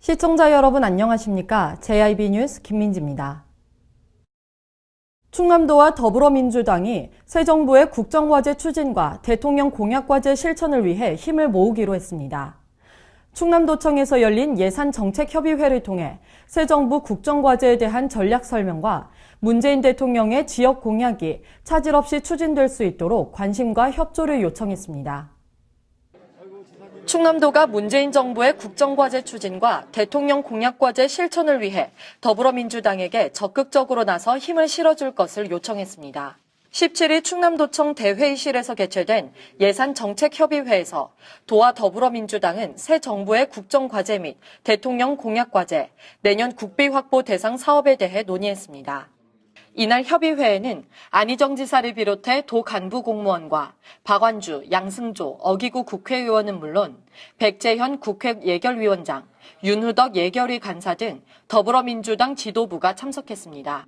시청자 여러분 안녕하십니까? JIB 뉴스 김민지입니다. 충남도와 더불어민주당이 새 정부의 국정과제 추진과 대통령 공약과제 실천을 위해 힘을 모으기로 했습니다. 충남도청에서 열린 예산정책협의회를 통해 새 정부 국정과제에 대한 전략 설명과 문재인 대통령의 지역 공약이 차질 없이 추진될 수 있도록 관심과 협조를 요청했습니다. 충남도가 문재인 정부의 국정과제 추진과 대통령 공약과제 실천을 위해 더불어민주당에게 적극적으로 나서 힘을 실어줄 것을 요청했습니다. 17일 충남도청 대회의실에서 개최된 예산정책협의회에서 도와 더불어민주당은 새 정부의 국정과제 및 대통령 공약과제, 내년 국비 확보 대상 사업에 대해 논의했습니다. 이날 협의회에는 안희정 지사를 비롯해 도 간부 공무원과 박완주, 양승조, 어기구 국회의원은 물론 백재현 국회 예결위원장, 윤후덕 예결위 간사 등 더불어민주당 지도부가 참석했습니다.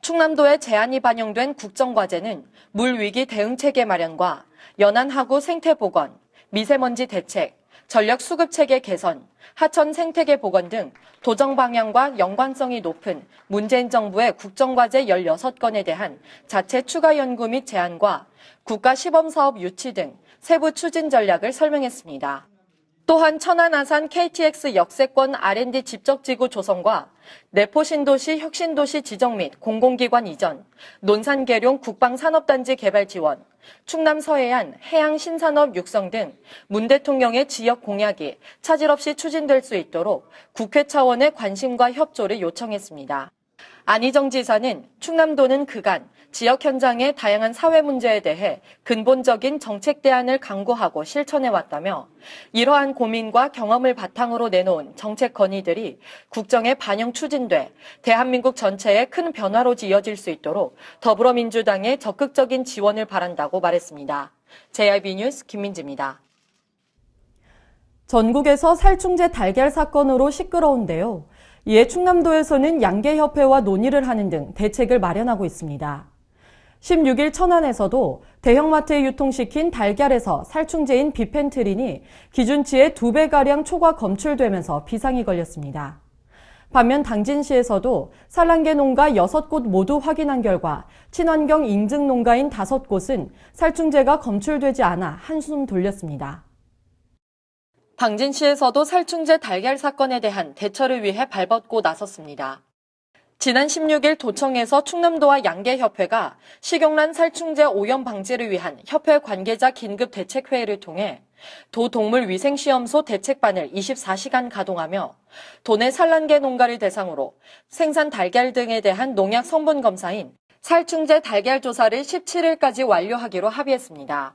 충남도에 제안이 반영된 국정과제는 물위기 대응체계 마련과 연안하구 생태보건, 미세먼지 대책, 전력수급체계 개선, 하천 생태계 복원 등 도정 방향과 연관성이 높은 문재인 정부의 국정과제 16건에 대한 자체 추가 연구 및 제안과 국가 시범사업 유치 등 세부 추진 전략을 설명했습니다. 또한 천안 아산 KTX 역세권 R&D 집적지구 조성과 내포 신도시 혁신도시 지정 및 공공기관 이전, 논산 계룡 국방산업단지 개발 지원, 충남 서해안 해양 신산업 육성 등 문 대통령의 지역 공약이 차질 없이 추진될 수 있도록 국회 차원의 관심과 협조를 요청했습니다. 안희정 지사는 충남도는 그간 지역 현장의 다양한 사회 문제에 대해 근본적인 정책 대안을 강구하고 실천해왔다며 이러한 고민과 경험을 바탕으로 내놓은 정책 건의들이 국정에 반영 추진돼 대한민국 전체에 큰 변화로 이어질 수 있도록 더불어민주당의 적극적인 지원을 바란다고 말했습니다. JIB 뉴스 김민지입니다. 전국에서 살충제 달걀 사건으로 시끄러운데요. 이에 충남도에서는 양계협회와 논의를 하는 등 대책을 마련하고 있습니다. 16일 천안에서도 대형마트에 유통시킨 달걀에서 살충제인 비펜트린이 기준치의 2배가량 초과 검출되면서 비상이 걸렸습니다. 반면 당진시에서도 산란계 농가 6곳 모두 확인한 결과 친환경 인증 농가인 5곳은 살충제가 검출되지 않아 한숨 돌렸습니다. 당진시에서도 살충제 달걀 사건에 대한 대처를 위해 발벗고 나섰습니다. 지난 16일 도청에서 충남도와 양계협회가 식용란 살충제 오염 방지를 위한 협회 관계자 긴급 대책회의를 통해 도 동물위생시험소 대책반을 24시간 가동하며 도내 산란계 농가를 대상으로 생산 달걀 등에 대한 농약 성분 검사인 살충제 달걀 조사를 17일까지 완료하기로 합의했습니다.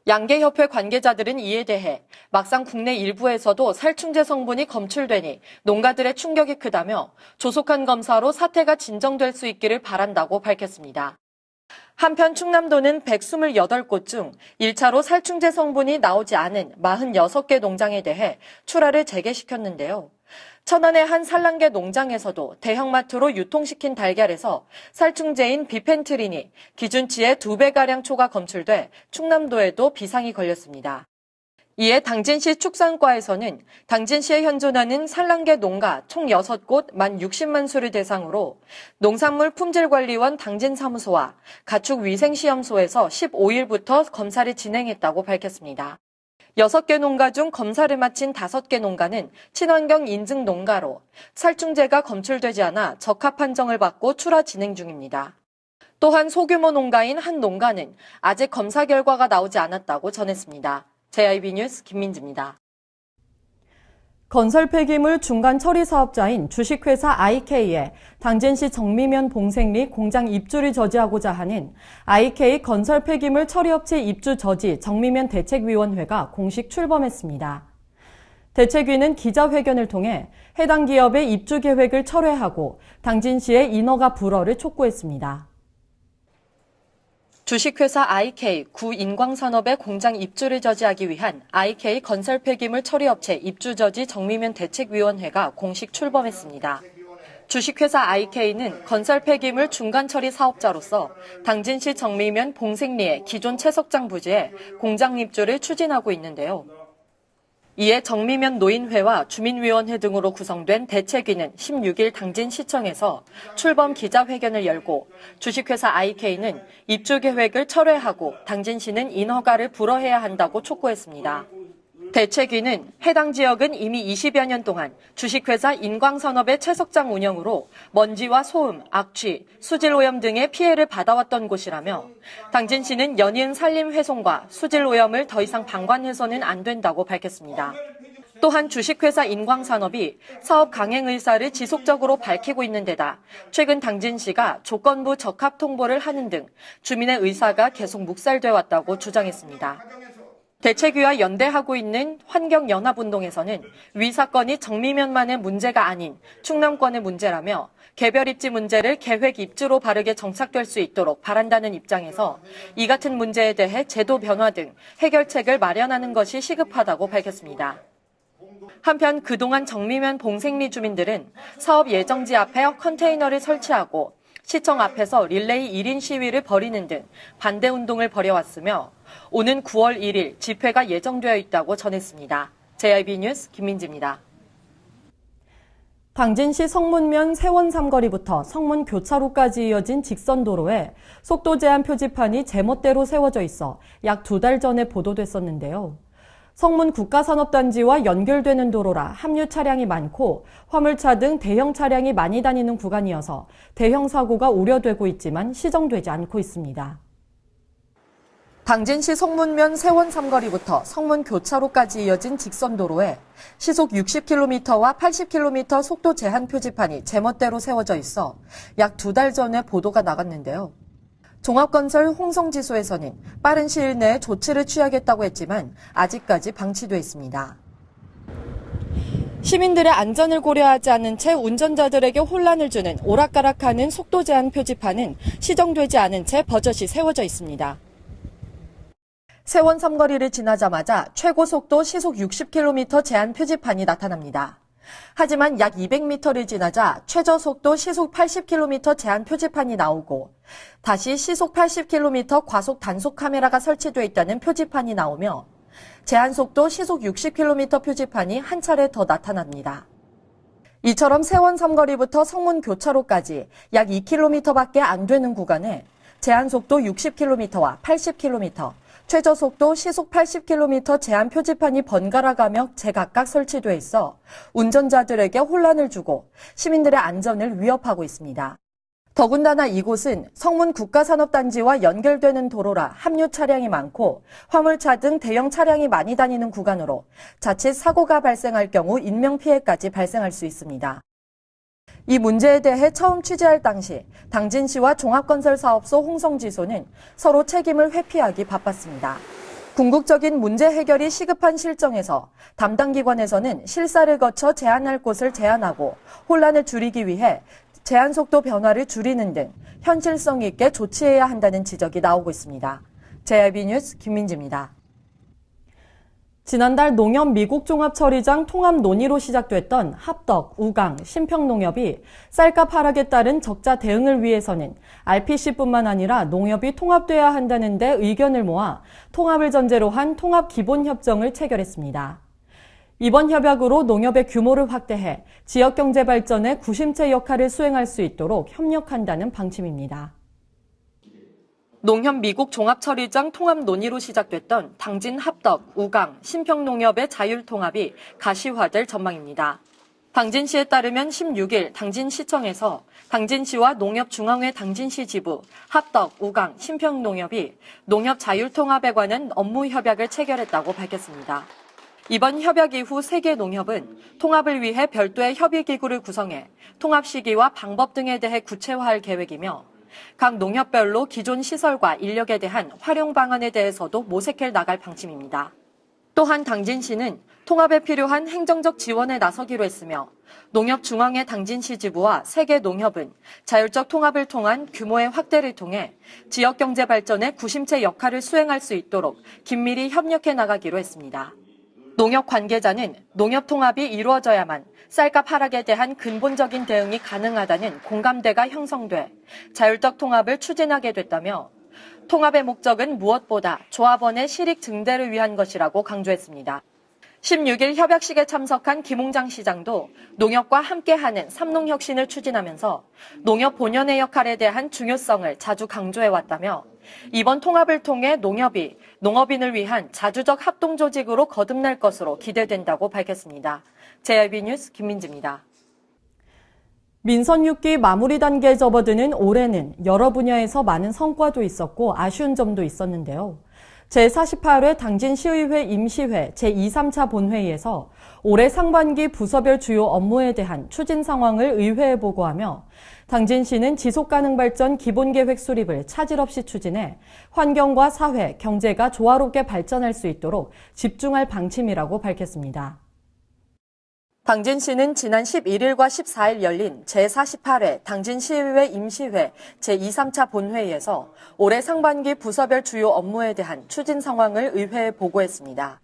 양계협회 관계자들은 이에 대해 막상 국내 일부에서도 살충제 성분이 검출되니 농가들의 충격이 크다며 조속한 검사로 사태가 진정될 수 있기를 바란다고 밝혔습니다. 한편 충남도는 128곳 중 1차로 살충제 성분이 나오지 않은 46개 농장에 대해 출하를 재개시켰는데요. 천안의 한 산란계 농장에서도 대형마트로 유통시킨 달걀에서 살충제인 비펜트린이 기준치의 2배가량 초과 검출돼 충남도에도 비상이 걸렸습니다. 이에 당진시 축산과에서는 당진시에 현존하는 산란계 농가 총 6곳 만 60만 수를 대상으로 농산물 품질관리원 당진사무소와 가축위생시험소에서 15일부터 검사를 진행했다고 밝혔습니다. 6개 농가 중 검사를 마친 5개 농가는 친환경 인증 농가로 살충제가 검출되지 않아 적합 판정을 받고 출하 진행 중입니다. 또한 소규모 농가인 한 농가는 아직 검사 결과가 나오지 않았다고 전했습니다. JIB 뉴스 김민지입니다. 건설 폐기물 중간 처리 사업자인 주식회사 IK에 당진시 정미면 봉생리 공장 입주를 저지하고자 하는 IK 건설 폐기물 처리업체 입주 저지 정미면 대책위원회가 공식 출범했습니다. 대책위는 기자회견을 통해 해당 기업의 입주 계획을 철회하고 당진시의 인허가 불허를 촉구했습니다. 주식회사 IK 구인광산업의 공장 입주를 저지하기 위한 IK 건설 폐기물 처리업체 입주 저지 정미면 대책위원회가 공식 출범했습니다. 주식회사 IK는 건설 폐기물 중간 처리 사업자로서 당진시 정미면 봉생리의 기존 채석장 부지에 공장 입주를 추진하고 있는데요. 이에 정미면 노인회와 주민위원회 등으로 구성된 대책위는 16일 당진시청에서 출범 기자회견을 열고 주식회사 IK는 입주 계획을 철회하고 당진시는 인허가를 불허해야 한다고 촉구했습니다. 대책위는 해당 지역은 이미 20여 년 동안 주식회사 인광산업의 채석장 운영으로 먼지와 소음, 악취, 수질오염 등의 피해를 받아왔던 곳이라며 당진시는 연이은 산림 훼손과 수질오염을 더 이상 방관해서는 안 된다고 밝혔습니다. 또한 주식회사 인광산업이 사업 강행 의사를 지속적으로 밝히고 있는 데다 최근 당진시가 조건부 적합 통보를 하는 등 주민의 의사가 계속 묵살돼 왔다고 주장했습니다. 대책위와 연대하고 있는 환경연합운동에서는 위 사건이 정미면만의 문제가 아닌 충남권의 문제라며 개별 입지 문제를 계획 입주로 바르게 정착될 수 있도록 바란다는 입장에서 이 같은 문제에 대해 제도 변화 등 해결책을 마련하는 것이 시급하다고 밝혔습니다. 한편 그동안 정미면 봉생리 주민들은 사업 예정지 앞에 컨테이너를 설치하고 시청 앞에서 릴레이 1인 시위를 벌이는 등 반대 운동을 벌여왔으며 오는 9월 1일 집회가 예정되어 있다고 전했습니다. JIB 뉴스 김민지입니다. 당진시 성문면 세원 삼거리부터 성문 교차로까지 이어진 직선도로에 속도 제한 표지판이 제멋대로 세워져 있어 약 2달 전에 보도됐었는데요. 성문 국가산업단지와 연결되는 도로라 합류 차량이 많고 화물차 등 대형 차량이 많이 다니는 구간이어서 대형 사고가 우려되고 있지만 시정되지 않고 있습니다. 당진시 성문면 세원 삼거리부터 성문 교차로까지 이어진 직선도로에 시속 60km와 80km 속도 제한 표지판이 제멋대로 세워져 있어 약 2달 전에 보도가 나갔는데요. 종합건설 홍성지소에서는 빠른 시일 내에 조치를 취하겠다고 했지만 아직까지 방치돼 있습니다. 시민들의 안전을 고려하지 않은 채 운전자들에게 혼란을 주는 오락가락하는 속도 제한 표지판은 시정되지 않은 채 버젓이 세워져 있습니다. 세원 삼거리를 지나자마자 최고 속도 시속 60km 제한 표지판이 나타납니다. 하지만 약 200m를 지나자 최저 속도 시속 80km 제한 표지판이 나오고 다시 시속 80km 과속 단속 카메라가 설치되어 있다는 표지판이 나오며 제한 속도 시속 60km 표지판이 한 차례 더 나타납니다. 이처럼 세원 삼거리부터 성문 교차로까지 약 2km밖에 안 되는 구간에 제한 속도 60km와 80km, 최저 속도 시속 80km 제한 표지판이 번갈아 가며 제각각 설치돼 있어 운전자들에게 혼란을 주고 시민들의 안전을 위협하고 있습니다. 더군다나 이곳은 성문 국가산업단지와 연결되는 도로라 합류 차량이 많고 화물차 등 대형 차량이 많이 다니는 구간으로 자칫 사고가 발생할 경우 인명피해까지 발생할 수 있습니다. 이 문제에 대해 처음 취재할 당시 당진시와 종합건설사업소 홍성지소는 서로 책임을 회피하기 바빴습니다. 궁극적인 문제 해결이 시급한 실정에서 담당 기관에서는 실사를 거쳐 제한할 곳을 제한하고 혼란을 줄이기 위해 제한 속도 변화를 줄이는 등 현실성 있게 조치해야 한다는 지적이 나오고 있습니다. JIB 뉴스 김민지입니다. 지난달 농협 미국 종합처리장 통합 논의로 시작됐던 합덕, 우강, 신평농협이 쌀값 하락에 따른 적자 대응을 위해서는 RPC뿐만 아니라 농협이 통합돼야 한다는 데 의견을 모아 통합을 전제로 한 통합기본협정을 체결했습니다. 이번 협약으로 농협의 규모를 확대해 지역경제 발전에 구심체 역할을 수행할 수 있도록 협력한다는 방침입니다. 농협 미국 종합처리장 통합 논의로 시작됐던 당진 합덕, 우강, 신평농협의 자율통합이 가시화될 전망입니다. 당진시에 따르면 16일 당진시청에서 당진시와 농협중앙회 당진시 지부, 합덕, 우강, 신평농협이 농협 자율통합에 관한 업무 협약을 체결했다고 밝혔습니다. 이번 협약 이후 세 개 농협은 통합을 위해 별도의 협의기구를 구성해 통합 시기와 방법 등에 대해 구체화할 계획이며 각 농협별로 기존 시설과 인력에 대한 활용 방안에 대해서도 모색해 나갈 방침입니다. 또한 당진시는 통합에 필요한 행정적 지원에 나서기로 했으며 농협중앙회 당진시 지부와 세 개 농협은 자율적 통합을 통한 규모의 확대를 통해 지역경제 발전에 구심체 역할을 수행할 수 있도록 긴밀히 협력해 나가기로 했습니다. 농협 관계자는 농협 통합이 이루어져야만 쌀값 하락에 대한 근본적인 대응이 가능하다는 공감대가 형성돼 자율적 통합을 추진하게 됐다며 통합의 목적은 무엇보다 조합원의 실익 증대를 위한 것이라고 강조했습니다. 16일 협약식에 참석한 김홍장 시장도 농협과 함께하는 삼농혁신을 추진하면서 농협 본연의 역할에 대한 중요성을 자주 강조해왔다며 이번 통합을 통해 농협이 농업인을 위한 자주적 합동조직으로 거듭날 것으로 기대된다고 밝혔습니다. JIB 뉴스 김민지입니다. 민선 6기 마무리 단계에 접어드는 올해는 여러 분야에서 많은 성과도 있었고 아쉬운 점도 있었는데요. 제48회 당진시의회 임시회 제2, 3차 본회의에서 올해 상반기 부서별 주요 업무에 대한 추진 상황을 의회에 보고하며 당진시는 지속가능발전 기본계획 수립을 차질 없이 추진해 환경과 사회, 경제가 조화롭게 발전할 수 있도록 집중할 방침이라고 밝혔습니다. 당진시는 지난 11일과 14일 열린 제48회 당진시의회 임시회 제2, 3차 본회의에서 올해 상반기 부서별 주요 업무에 대한 추진 상황을 의회에 보고했습니다.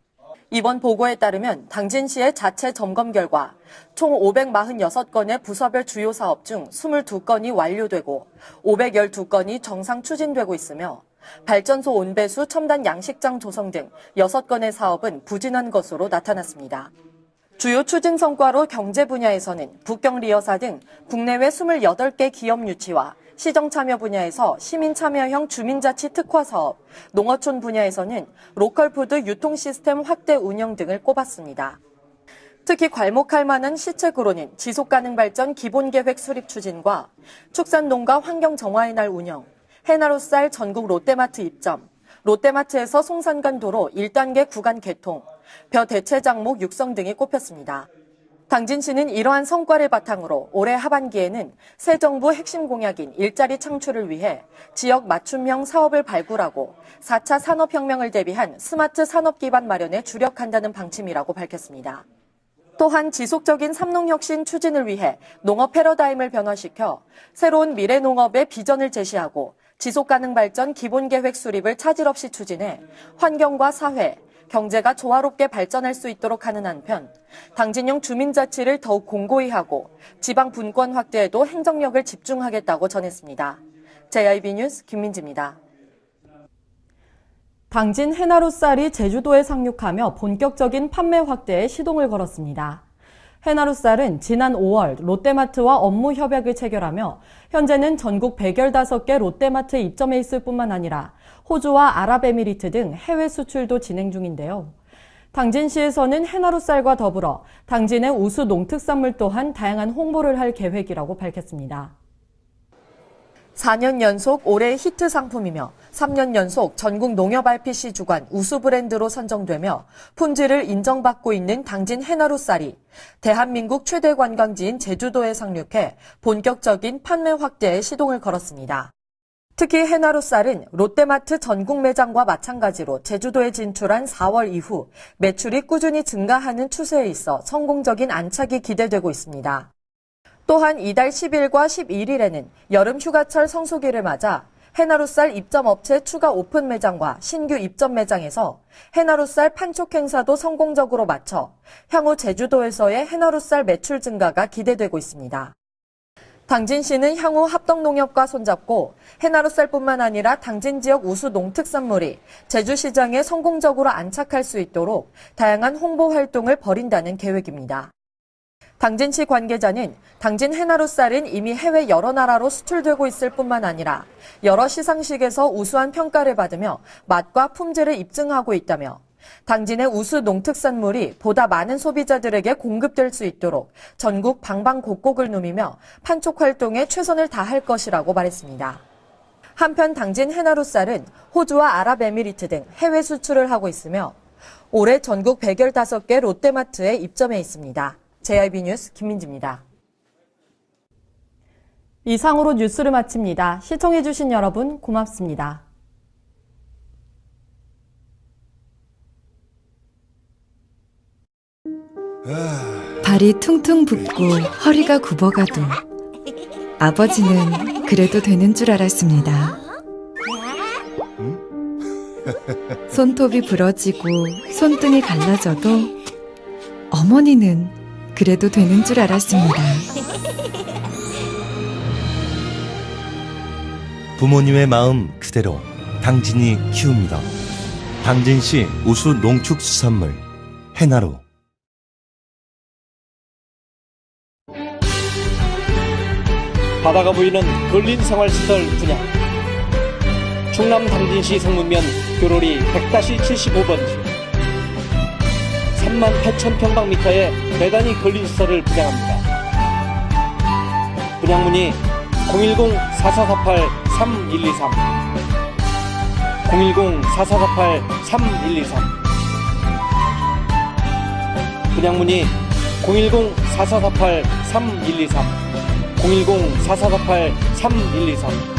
이번 보고에 따르면 당진시의 자체 점검 결과 총 546건의 부서별 주요 사업 중 22건이 완료되고 512건이 정상 추진되고 있으며 발전소 온배수 첨단 양식장 조성 등 6건의 사업은 부진한 것으로 나타났습니다. 주요 추진 성과로 경제 분야에서는 북경리어사 등 국내외 28개 기업 유치와 시정 참여 분야에서 시민 참여형 주민자치 특화 사업, 농어촌 분야에서는 로컬푸드 유통 시스템 확대 운영 등을 꼽았습니다. 특히 괄목할 만한 시책으로는 지속가능 발전 기본계획 수립 추진과 축산농가 환경 정화의 날 운영, 해나루쌀 전국 롯데마트 입점, 롯데마트에서 송산간 도로 1단계 구간 개통, 벼 대체 작목 육성 등이 꼽혔습니다. 당진시는 이러한 성과를 바탕으로 올해 하반기에는 새 정부 핵심 공약인 일자리 창출을 위해 지역 맞춤형 사업을 발굴하고 4차 산업혁명을 대비한 스마트 산업 기반 마련에 주력한다는 방침이라고 밝혔습니다. 또한 지속적인 삼농혁신 추진을 위해 농업 패러다임을 변화시켜 새로운 미래 농업의 비전을 제시하고 지속가능 발전 기본계획 수립을 차질 없이 추진해 환경과 사회, 경제가 조화롭게 발전할 수 있도록 하는 한편 당진형 주민자치를 더욱 공고히 하고 지방 분권 확대에도 행정력을 집중하겠다고 전했습니다. JIB 뉴스 김민지입니다. 당진 해나루쌀이 제주도에 상륙하며 본격적인 판매 확대에 시동을 걸었습니다. 해나루쌀은 지난 5월 롯데마트와 업무 협약을 체결하며 현재는 전국 115개 롯데마트에 입점해 있을 뿐만 아니라 호주와 아랍에미리트 등 해외 수출도 진행 중인데요. 당진시에서는 해나루쌀과 더불어 당진의 우수 농특산물 또한 다양한 홍보를 할 계획이라고 밝혔습니다. 4년 연속 올해의 히트 상품이며 3년 연속 전국 농협 RPC 주관 우수 브랜드로 선정되며 품질을 인정받고 있는 당진 해나루쌀이 대한민국 최대 관광지인 제주도에 상륙해 본격적인 판매 확대에 시동을 걸었습니다. 특히 해나루쌀은 롯데마트 전국 매장과 마찬가지로 제주도에 진출한 4월 이후 매출이 꾸준히 증가하는 추세에 있어 성공적인 안착이 기대되고 있습니다. 또한 이달 10일과 11일에는 여름 휴가철 성수기를 맞아 해나루쌀 입점업체 추가 오픈 매장과 신규 입점 매장에서 해나루쌀 판촉 행사도 성공적으로 마쳐 향후 제주도에서의 해나루쌀 매출 증가가 기대되고 있습니다. 당진시는 향후 합동농협과 손잡고 해나루쌀뿐만 아니라 당진 지역 우수 농특산물이 제주시장에 성공적으로 안착할 수 있도록 다양한 홍보 활동을 벌인다는 계획입니다. 당진시 관계자는 당진 해나루쌀은 이미 해외 여러 나라로 수출되고 있을 뿐만 아니라 여러 시상식에서 우수한 평가를 받으며 맛과 품질을 입증하고 있다며 당진의 우수 농특산물이 보다 많은 소비자들에게 공급될 수 있도록 전국 방방곡곡을 누비며 판촉 활동에 최선을 다할 것이라고 말했습니다. 한편 당진 해나루쌀은 호주와 아랍에미리트 등 해외 수출을 하고 있으며 올해 전국 115개 롯데마트에 입점해 있습니다. JIB 뉴스 김민지입니다. 이상으로 뉴스를 마칩니다. 시청해주신 여러분 고맙습니다. 발이 퉁퉁 붓고 허리가 굽어가도 아버지는 그래도 되는 줄 알았습니다. 손톱이 부러지고 손등이 갈라져도 어머니는 그래도 되는 줄 알았습니다. 부모님의 마음 그대로 당진이 키웁니다. 당진시 우수 농축수산물 해나루. 바다가 보이는 근린 생활시설 분양. 충남 당진시 성문면 교로리 100-75번지 38,000평방미터의 대단위 근린시설을 분양합니다. 분양문의 010-4448-3123 010-4448-3123 분양문의 010-4448-3123 010-4448-3123